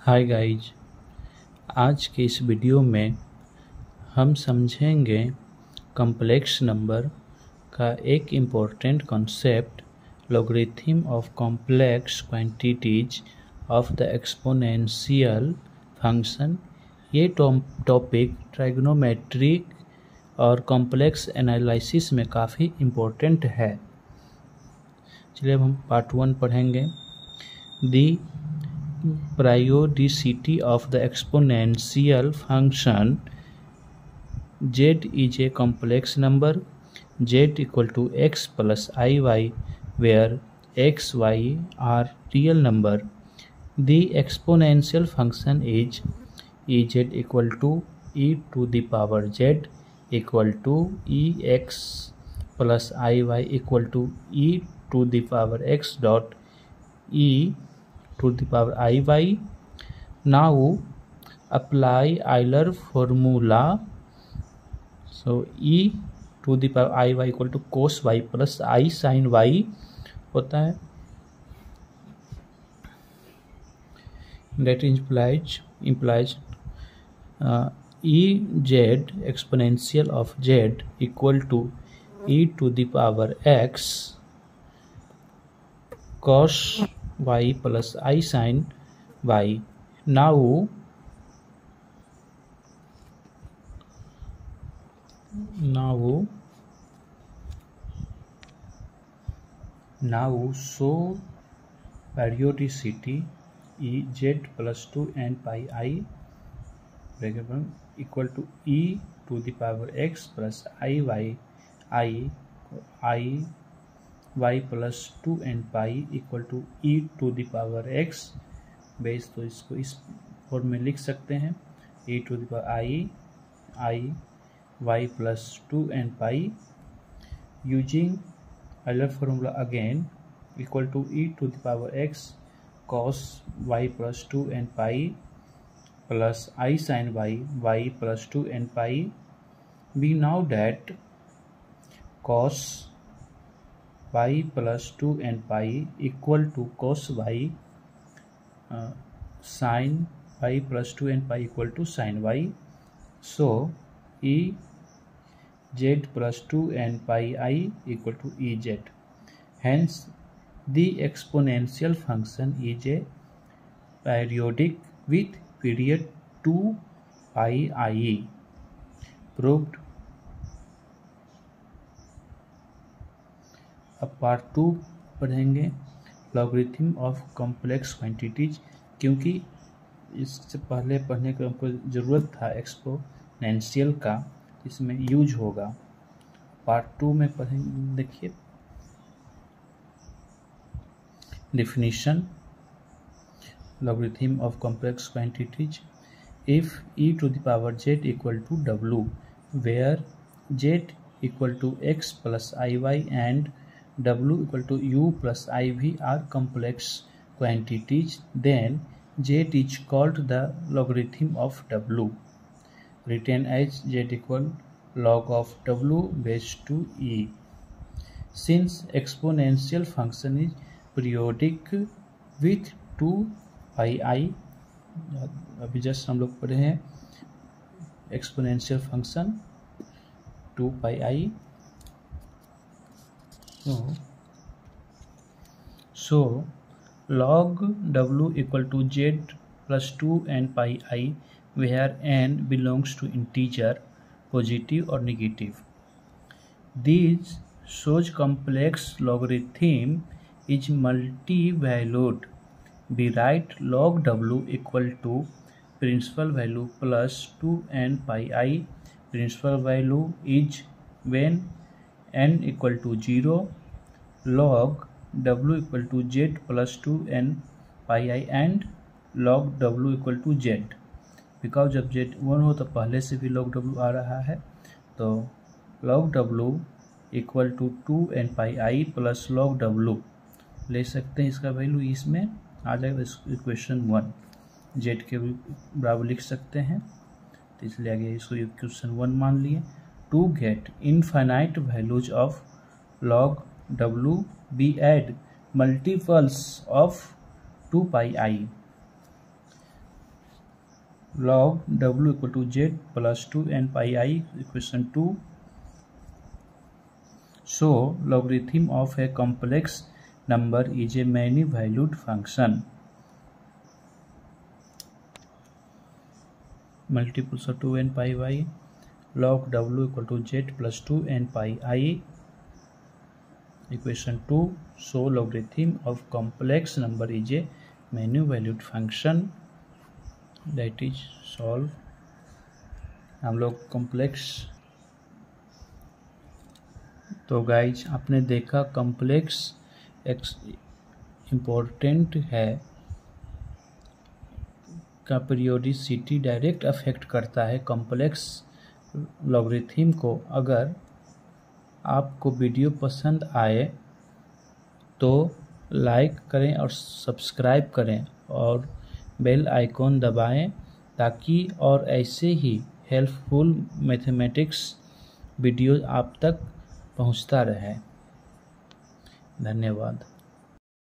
Hi guys, आज के इस वीडियो में हम समझेंगे कॉम्प्लेक्स नंबर का एक important concept, logarithm of complex quantities of the exponential function. ये टॉपिक ट्राइगोनोमेट्रिक और कॉम्प्लेक्स एनालिसिस में काफ़ी इम्पोर्टेंट है। चलिए अब हम पार्ट 1 पढ़ेंगे। दी periodicity of the exponential function z is a complex number z equal to x plus iy, where x, y are real number. The exponential function is ez equal to e to the power z equal to ex plus iy equal to e to the power x dot e to the power iy. Now apply Euler formula. So e to the power iy equal to cos y plus I sin y होता है. That implies ez exponential of z equal to e to the power x cos y plus I sin y. Now show periodicity e z plus 2 n pi I equal to e to the power x plus I y plus 2 n pi equal to e to the power x base. तो इसको इस form में लिख सकते हैं, e to the power I y plus 2 n pi using Euler formula again equal to e to the power x cos y plus 2 n pi plus I sin y plus 2 n pi. We know that cos y plus 2 n pi equal to cos y, sin y plus 2 n pi equal to sin y. So e z plus 2 n pi I equal to ez. Hence the exponential function is a periodic with period 2 pi I. Proved. अब part 2 पढ़ेंगे, logarithm of complex quantities, क्योंकि इससे पहले पढ़ने का हमको ज़रूरत था एक्सपोनेंशियल का, इसमें यूज होगा। पार्ट 2 में पढ़ेंगे। देखिए definition, logarithm of complex quantities. If e to the power z equal to w, where z equal to x plus iy and w equal to u plus iv are complex quantities, then z is called the logarithm of w, written as z equal log of w base 2e. Since exponential function is periodic with 2 pi I, अभी just हम लोग पढ़े हैं exponential function 2 pi I. So log w equal to z plus 2 n pi I, where n belongs to integer, positive or negative. This shows complex logarithm is multi-valued. We write log w equal to principal value plus 2 n pi I. Principal value is when n equal to 0, log w equal to z plus 2 n pi I and log w equal to z, because जब z 1 हो तो पहले से भी log w आ रहा है, तो log w equal to 2 n pi I plus log w ले सकते हैं, इसका वैल्यू इसमें आ जाएगा। इक्वेशन 1 z के बराबर लिख सकते हैं, तो इसलिए आगे इसको इक्वेशन 1 मान लिए। To get infinite values of log w, we add multiples of 2 pi I. log w equal to z plus 2n pi I equation 2. So logarithm of a complex number is a many valued function. Multiples of 2n pi y, log w equal to z plus 2n pi I equation 2. So logarithm of complex number is a many valued function. That is solve. हम लोग complex, तो guys आपने देखा complex important है का periodicity direct affect करता है complex logarithm को। अगर आपको वीडियो पसंद आए तो लाइक करें और सब्सक्राइब करें और बेल आइकॉन दबाएं ताकि और ऐसे ही हेल्पफुल मैथमेटिक्स वीडियो आप तक पहुंचता रहे। धन्यवाद।